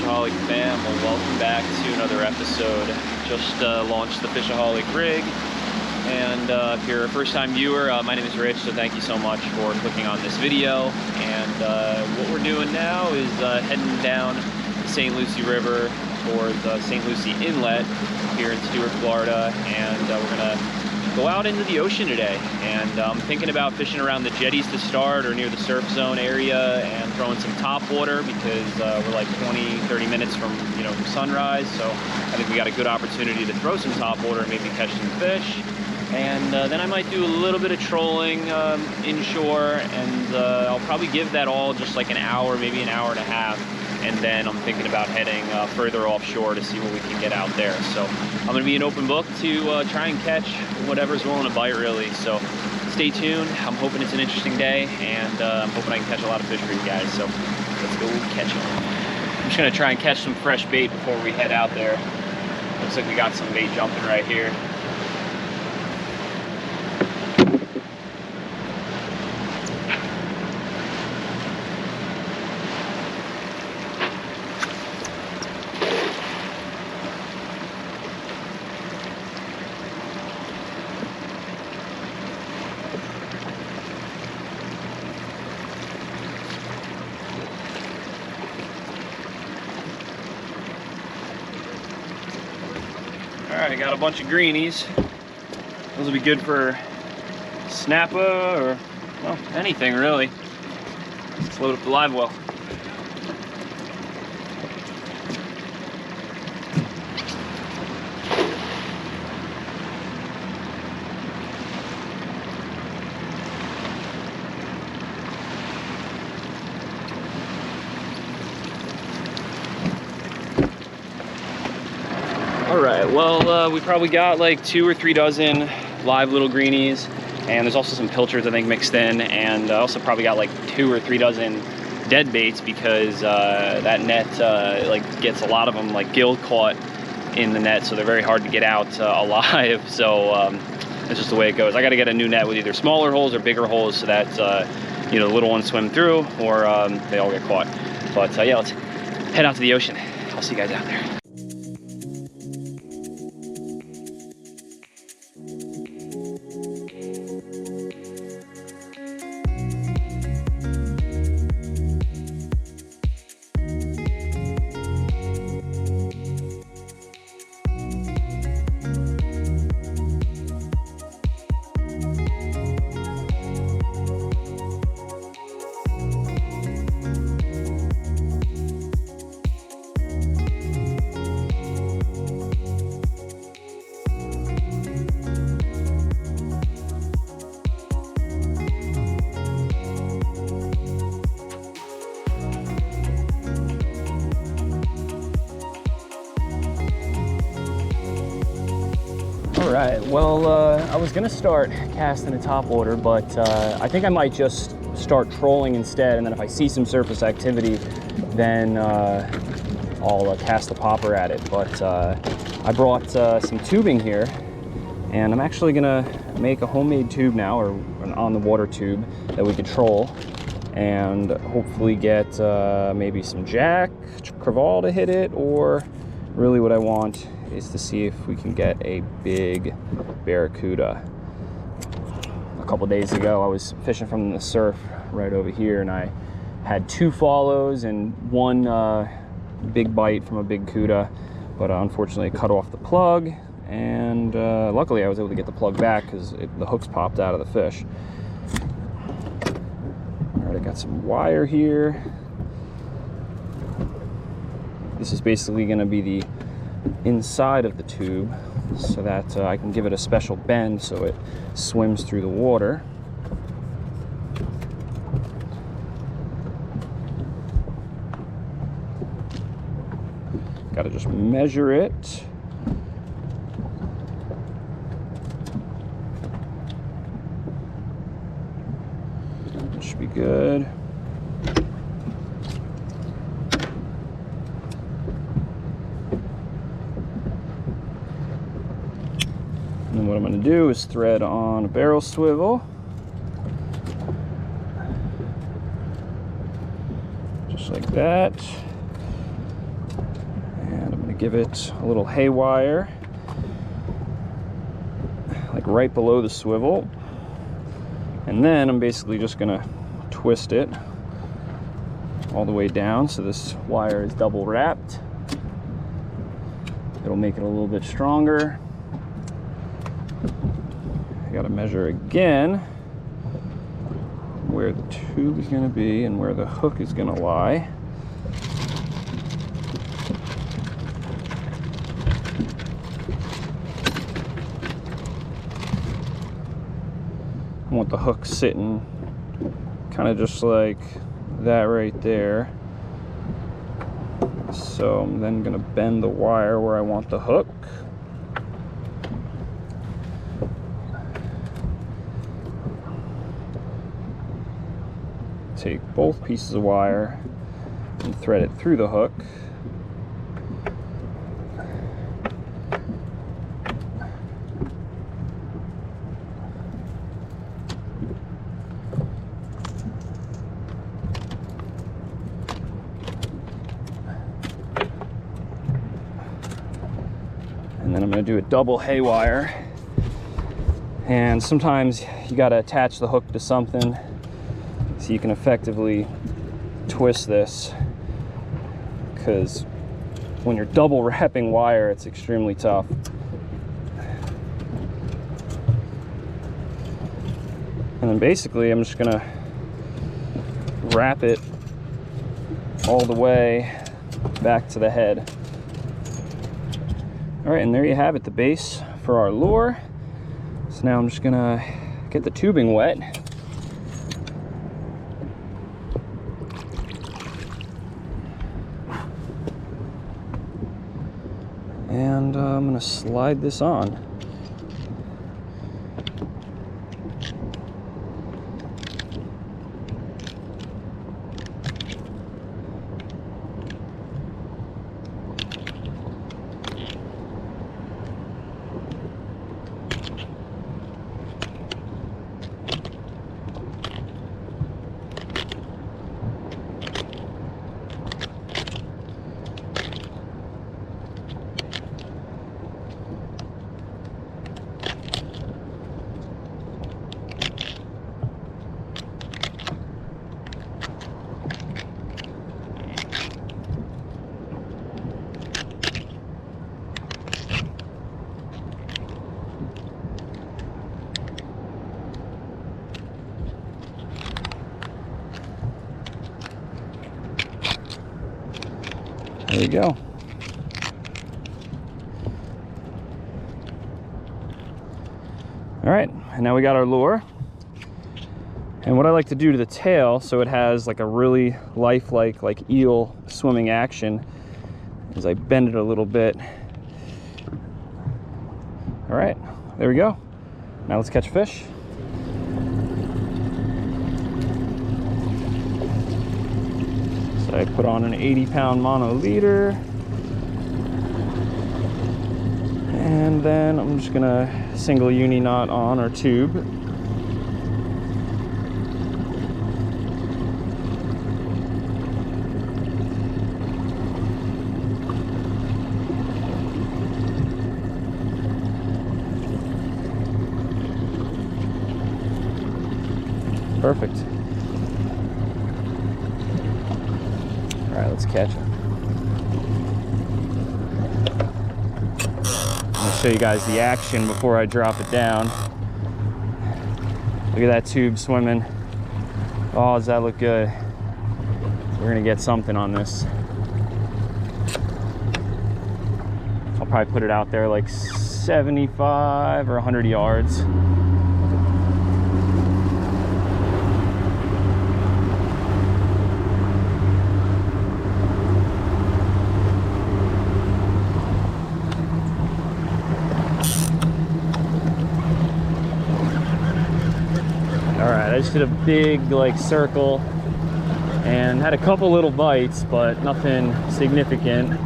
FishAholic fam? Well, welcome back to another episode. Just launched the FishAholic rig, and if you're a first-time viewer, my name is Rich, so thank you so much for clicking on this video. And what we're doing now is heading down the St. Lucie River towards St. Lucie Inlet here in Stuart, Florida, and we're gonna go out into the ocean today. And I'm thinking about fishing around the jetties to start, or near the surf zone area, and throwing some top water because we're like 20-30 minutes from sunrise. So I think we got a good opportunity to throw some top water and maybe catch some fish. And then I might do a little bit of trolling inshore, and I'll probably give that all just like an hour, maybe an hour and a half. And then I'm thinking about heading further offshore to see what we can get out there. So I'm gonna be an open book to try and catch whatever's willing to bite, really. So stay tuned. I'm hoping it's an interesting day, and I'm hoping I can catch a lot of fish for you guys. So let's go catch them. I'm just gonna try and catch some fresh bait before we head out there. Looks like we got some bait jumping right here. Alright, I got a bunch of greenies. Those will be good for snapper or, well, anything really. Let's load up the live well. Alright, well, we probably got like 2 or 3 dozen live little greenies, and there's also some pilchards I think mixed in, and I also probably got like 2 or 3 dozen dead baits because that net like gets a lot of them like gill caught in the net, so they're very hard to get out alive. So that's just the way it goes. I got to get a new net with either smaller holes or bigger holes so that the little ones swim through, or they all get caught. But yeah, let's head out to the ocean. I'll see you guys out there. Alright, well, I was gonna start casting a top water, but I think I might just start trolling instead, and then if I see some surface activity, then I'll cast the popper at it. But I brought some tubing here, and I'm actually gonna make a homemade tube now, or an on-the-water tube that we could troll, and hopefully get maybe some jack, crevalle to hit it, or really what I want is to see if we can get a big barracuda. A couple days ago I was fishing from the surf right over here, and I had 2 follows and 1 big bite from a big cuda, but unfortunately it cut off the plug, and luckily I was able to get the plug back because the hooks popped out of the fish. Alright, I got some wire here. This is basically going to be the inside of the tube so that I can give it a special bend so it swims through the water. Got to just measure it. It should be good. And what I'm going to do is thread on a barrel swivel. Just like that. give it a little haywire, like right below the swivel. And then I'm basically just gonna twist it all the way down so this wire is double wrapped. It'll make it a little bit stronger. I gotta measure again where the tube is gonna be and where the hook is gonna lie. I want the hook sitting kind of just like that right there. So I'm then gonna bend the wire where I want the hook. Take both pieces of wire and thread it through the hook. And then I'm going to do a double haywire. And sometimes you got to attach the hook to something so you can effectively twist this, because when you're double wrapping wire, it's extremely tough. And then basically I'm just going to wrap it all the way back to the head. All right, and there you have it, the base for our lure. So now I'm just gonna get the tubing wet. And I'm gonna slide this on. There you go. All right, and now we got our lure. And what I like to do to the tail, so it has like a really lifelike, like eel swimming action, is I bend it a little bit. All right, there we go. Now let's catch a fish. So I put on an 80-pound mono leader. And then I'm just gonna single uni knot on our tube. Perfect. All right, let's catch him. I'm gonna show you guys the action before I drop it down. Look at that tube swimming. Oh, does that look good? We're gonna get something on this. I'll probably put it out there like 75 or 100 yards. I just did a big like circle and had a couple little bites, but nothing significant. So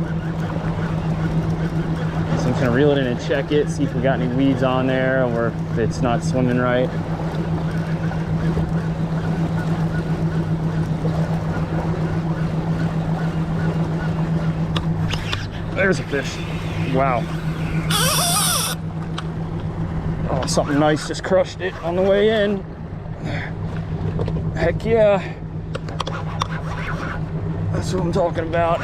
I'm just gonna reel it in and check it, see if we got any weeds on there or if it's not swimming right. There's a fish. Wow. Oh, something nice just crushed it on the way in. Heck yeah. That's what I'm talking about.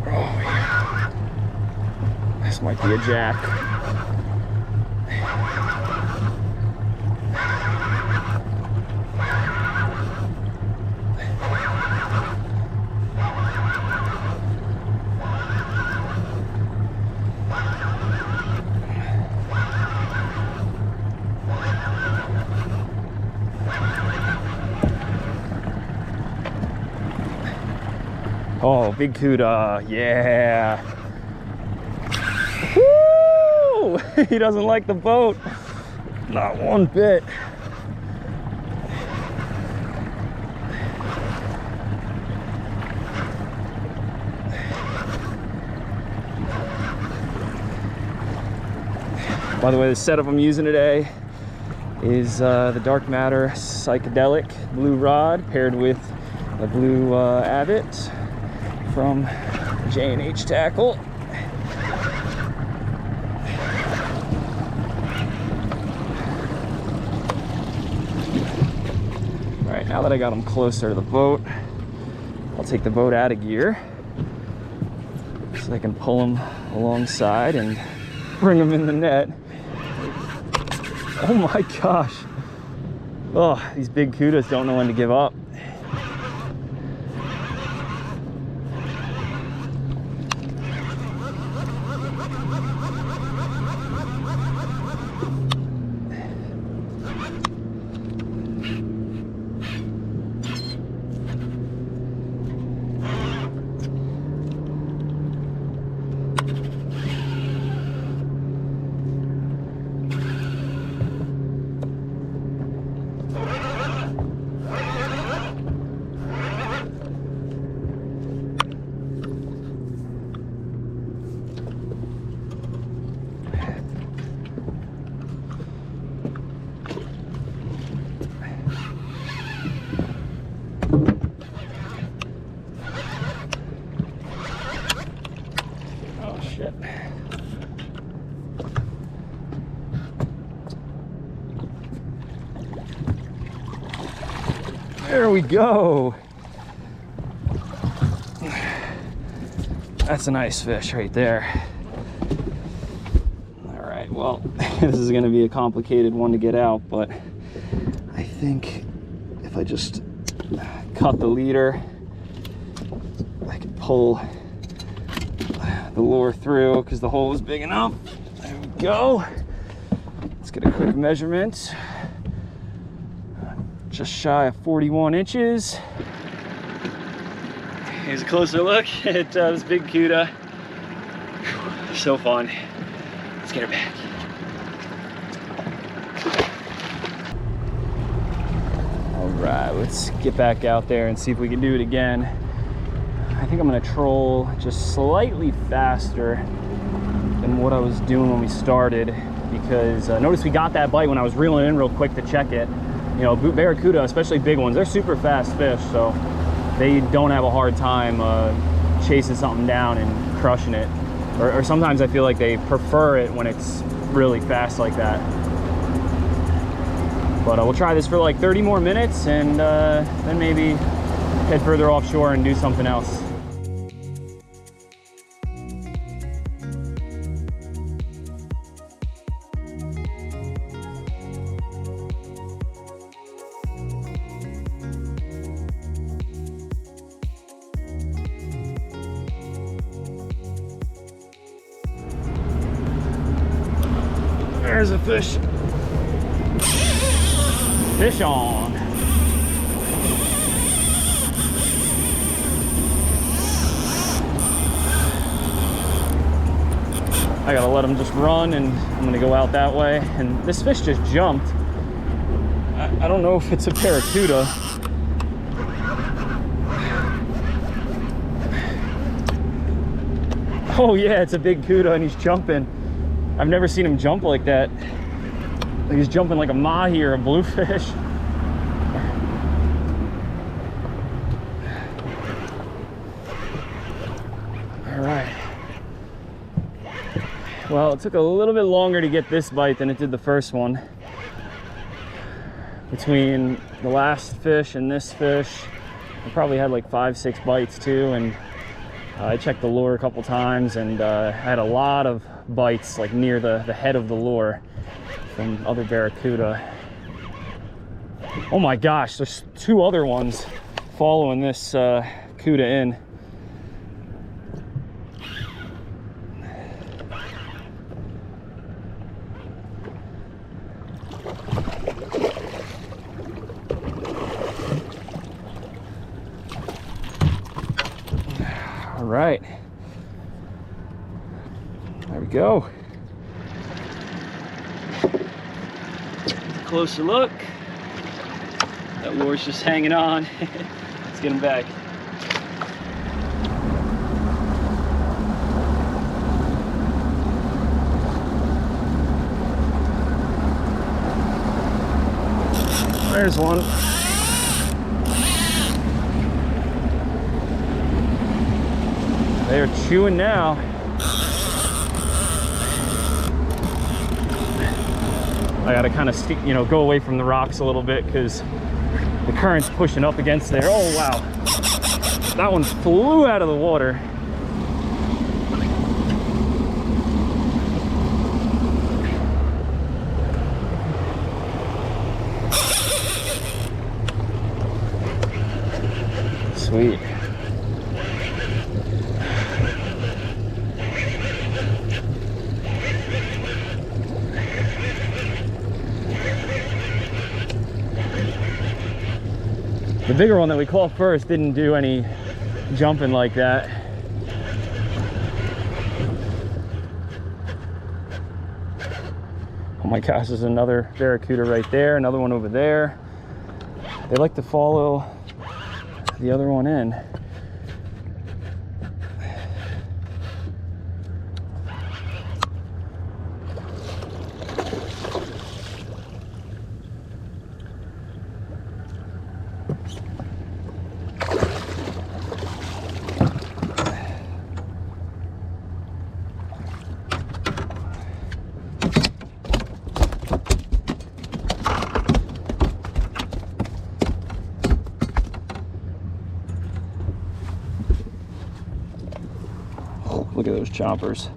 Oh yeah. This might be a jack. Oh, big cuda, yeah. Woo! He doesn't like the boat. Not one bit. By the way, the setup I'm using today is the Dark Matter Psychedelic blue rod paired with a blue Abbott from J&H Tackle. All right, now that I got them closer to the boat, I'll take the boat out of gear so I can pull them alongside and bring them in the net. Oh my gosh. Oh, these big cudas don't know when to give up. There we go. That's a nice fish right there. All right, well, this is gonna be a complicated one to get out, but I think if I just cut the leader, I can pull the lure through because the hole is big enough. There we go. Let's get a quick measurement. Just shy of 41 inches. Here's a closer look at this big cuda. Whew, so fun. Let's get her back. All right, let's get back out there and see if we can do it again. I think I'm gonna troll just slightly faster than what I was doing when we started, because notice we got that bite when I was reeling in real quick to check it. You know, Barracuda, especially big ones, they're super fast fish, so they don't have a hard time chasing something down and crushing it. Or sometimes I feel like they prefer it when it's really fast like that. But we'll try this for like 30 more minutes and then maybe head further offshore and do something else. There's a fish. Fish on. I gotta let him just run, and I'm gonna go out that way. And this fish just jumped. I don't know if it's a Barracuda. Oh yeah, it's a big cuda and he's jumping. I've never seen him jump like that. Like he's jumping like a mahi or a bluefish. All right. Well, it took a little bit longer to get this bite than it did the first one. Between the last fish and this fish, I probably had like 5-6 bites too, and I checked the lure a couple times, and I had a lot of bites like near the head of the lure from other Barracuda. Oh my gosh, there's 2 other ones following this Cuda in. All right, there we go. Closer look. That lure's just hanging on. Let's get him back. There's one. They're chewing now. I gotta kind of, go away from the rocks a little bit because the current's pushing up against there. Oh wow, that one flew out of the water. Sweet. The bigger one that we caught first didn't do any jumping like that. Oh my gosh, there's another Barracuda right there, another one over there. They like to follow the other one in. Look at those chompers.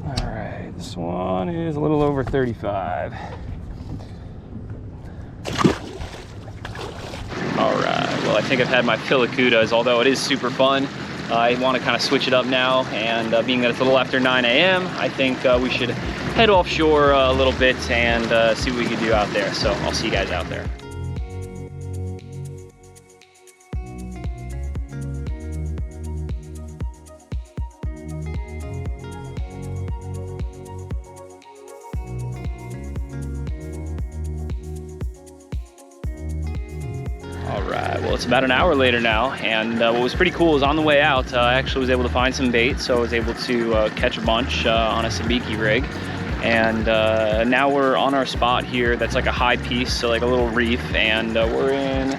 All right, this one is a little over 35. All right, well, I think I've had my fill of Cudas, although it is super fun. I want to kind of switch it up now, and being that it's a little after 9 a.m., I think we should head offshore a little bit and see what we can do out there. So I'll see you guys out there. Alright, well, it's about an hour later now, and what was pretty cool is on the way out, I actually was able to find some bait, so I was able to catch a bunch on a sabiki rig. And now we're on our spot here that's like a high piece, so like a little reef, and we're in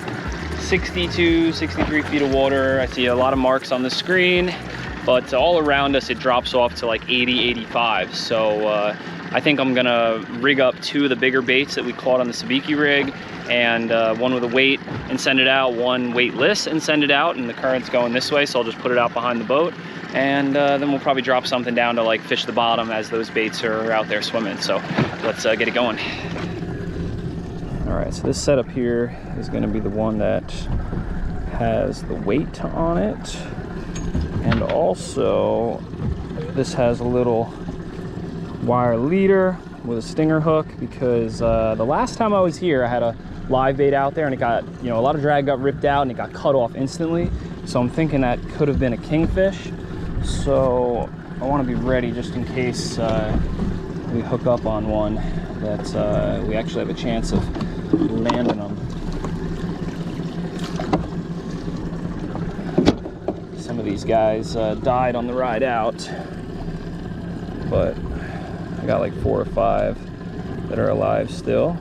62, 63 feet of water. I see a lot of marks on the screen, but all around us it drops off to like 80, 85. So I think I'm gonna rig up 2 of the bigger baits that we caught on the sabiki rig, and one with a weight and send it out, one weightless and send it out, and the current's going this way, so I'll just put it out behind the boat, and then we'll probably drop something down to like fish the bottom as those baits are out there swimming. So let's get it going. All right, so this setup here is gonna be the one that has the weight on it, and also this has a little wire leader with a stinger hook, because the last time I was here I had a live bait out there and it got, a lot of drag got ripped out and it got cut off instantly. So I'm thinking that could have been a kingfish. So I want to be ready just in case we hook up on one that we actually have a chance of landing them. Some of of these guys died on the ride out, but I got like 4 or 5 that are alive still.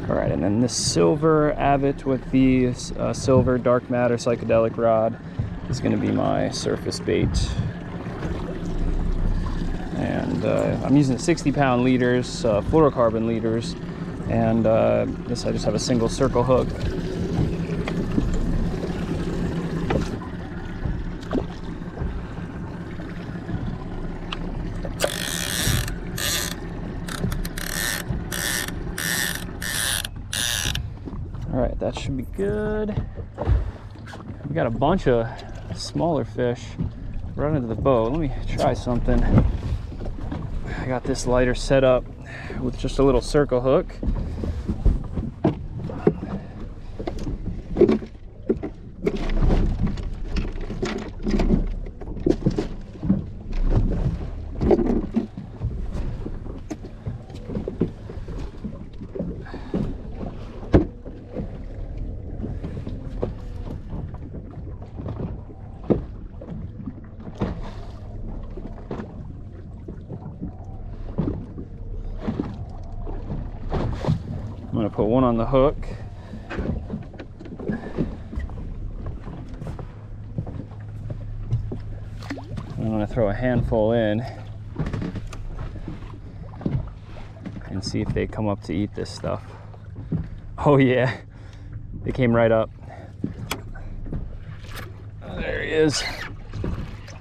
All right, and then this silver Abbott with the silver dark matter psychedelic rod is going to be my surface bait. And I'm using 60-pound leaders, fluorocarbon leaders, and this I just have a single circle hook. All right, that should be good. We got a bunch of smaller fish right into the boat. Let me try something. I got this lighter set up with just a little circle hook. I'm going to put one on the hook. I'm going to throw a handful in and see if they come up to eat this stuff. Oh yeah, they came right up. There he is.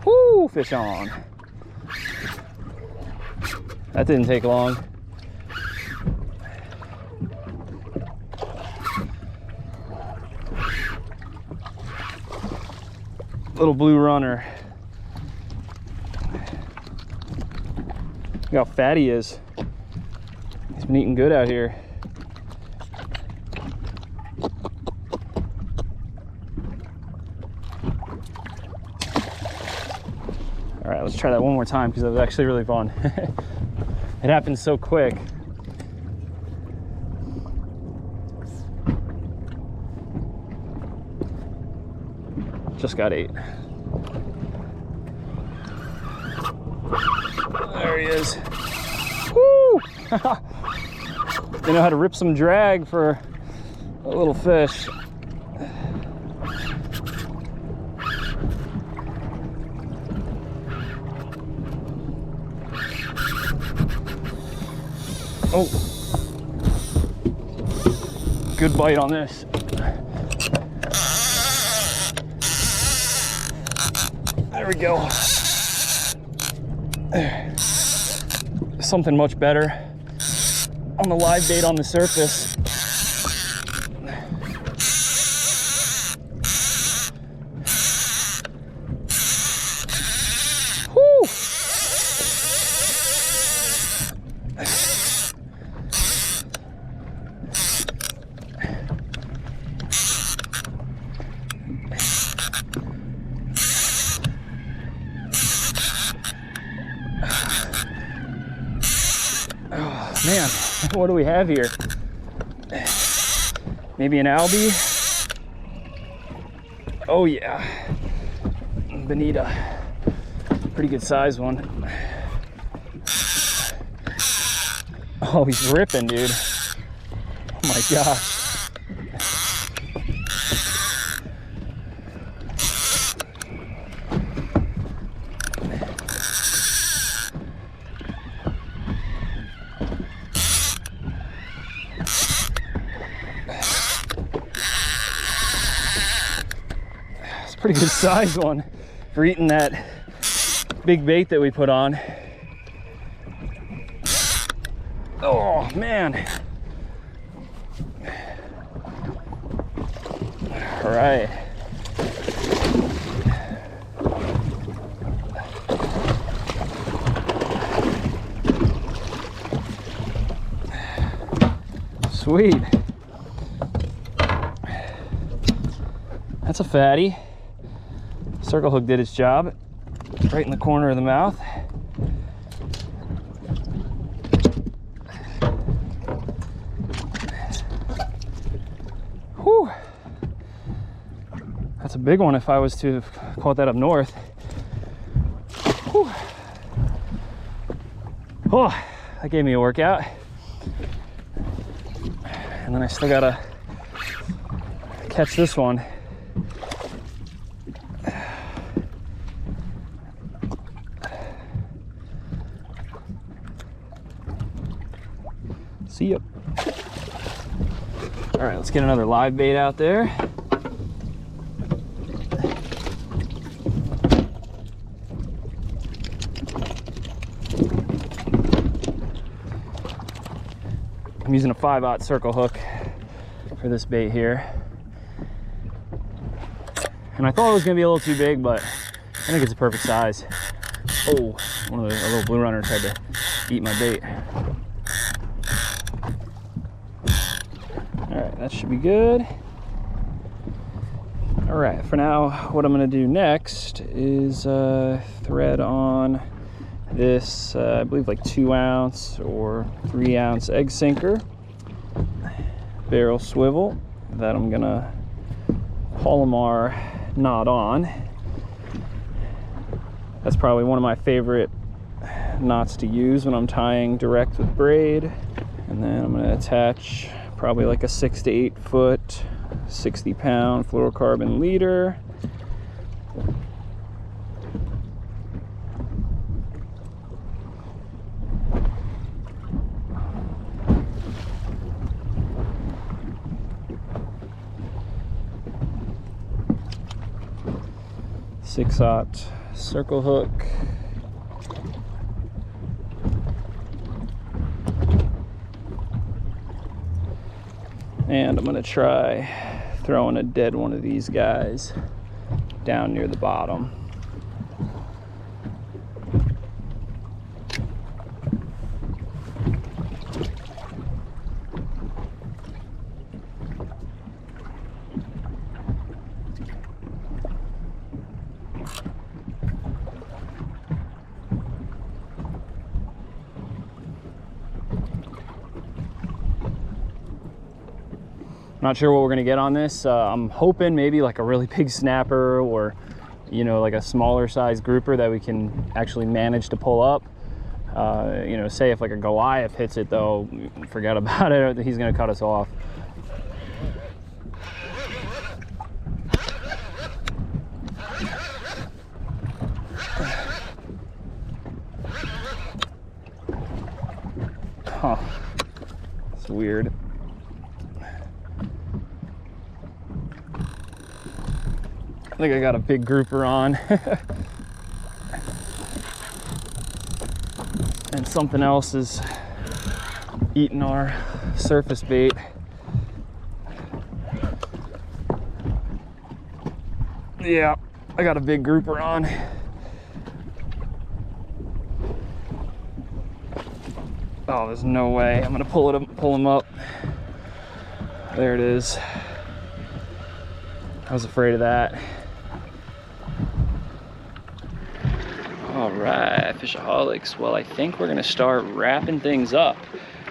Woo, fish on. That didn't take long. Little blue runner. Look how fat he is. He's been eating good out here. All right, let's try that one more time because that was actually really fun. It happened so quick. Just got 8. There he is. Woo! They know how to rip some drag for a little fish. Oh, good bite on this. There we go. Something much better on the live bait on the surface. Whew. Oh, man, what do we have here? Maybe an albie? Oh yeah, bonita, pretty good size one. Oh, he's ripping, dude. Oh my gosh. Pretty good size one for eating that big bait that we put on. Oh man. All right. Sweet. That's a fatty. Circle hook did its job, right in the corner of the mouth. big one if I was to have caught that up north. Whew. Oh, that gave me a workout. And then I still gotta catch this one. See ya. All right, let's get another live bait out there. I'm using a 5/0 circle hook for this bait here. And I thought it was gonna be a little too big, but I think it's a perfect size. Oh, a little blue runner tried to eat my bait. All right, that should be good. All right, for now, what I'm gonna do next is thread on this, I believe like 2-ounce or 3-ounce egg sinker, barrel swivel that I'm gonna Palomar knot on. That's probably one of my favorite knots to use when I'm tying direct with braid. And then I'm gonna attach probably like a 6 to 8 foot, 60-pound fluorocarbon leader. Six-aught circle hook. And I'm gonna try throwing a dead one of these guys down near the bottom. Not sure what we're gonna get on this. I'm hoping maybe like a really big snapper, or you know, like a smaller size grouper that we can actually manage to pull up. You know, say if like a Goliath hits it though, forget about it, he's gonna cut us off. Huh, it's weird. I think I got a big grouper on. And something else is eating our surface bait. Yeah, I got a big grouper on. Oh, there's no way. I'm gonna pull him up. There it is. I was afraid of that. All right, Fishaholics. Well, I think we're gonna start wrapping things up.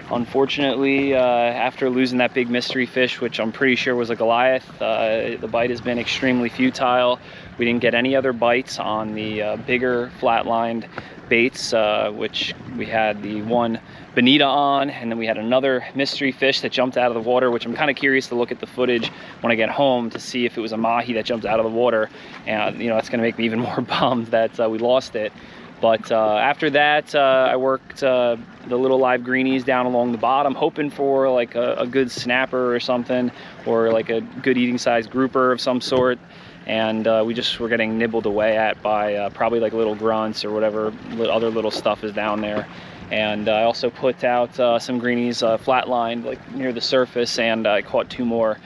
Unfortunately, after losing that big mystery fish, which I'm pretty sure was a Goliath, the bite has been extremely futile. We didn't get any other bites on the bigger flatlined baits, which we had the one bonita on, and then we had another mystery fish that jumped out of the water, which I'm kind of curious to look at the footage when I get home to see if it was a mahi that jumped out of the water. And you know, that's going to make me even more bummed that we lost it. But after that, I worked the little live greenies down along the bottom, hoping for like a good snapper or something, or like a good eating size grouper of some sort. And we just were getting nibbled away at by probably like little grunts or whatever other little stuff is down there. And I also put out some greenies flatlined like near the surface, and I caught 2 more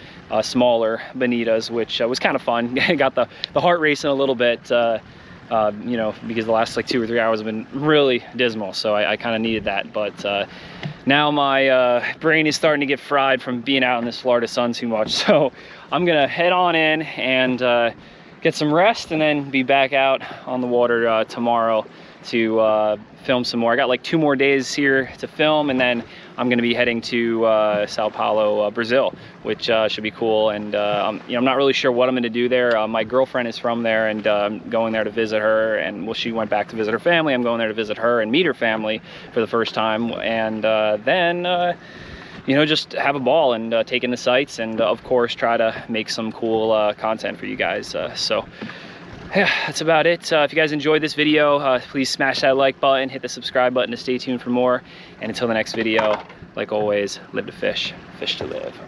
smaller bonitas, which was kind of fun. Got the heart racing a little bit, you know, because the last like 2 or 3 hours have been really dismal, so I kind of needed that. But now my brain is starting to get fried from being out in this Florida sun too much, so I'm gonna head on in and get some rest, and then be back out on the water tomorrow to film some more. I got like 2 more days here to film, and then I'm going to be heading to Sao Paulo, Brazil, which should be cool. And you know, I'm not really sure what I'm going to do there. My girlfriend is from there, and I'm going there to visit her. And well, she went back to visit her family. I'm going there to visit her and meet her family for the first time, and then you know, just have a ball and take in the sights, and of course try to make some cool content for you guys. So yeah, that's about it. If you guys enjoyed this video, please smash that like button, hit the subscribe button to stay tuned for more. And until the next video, like always, live to fish, fish to live.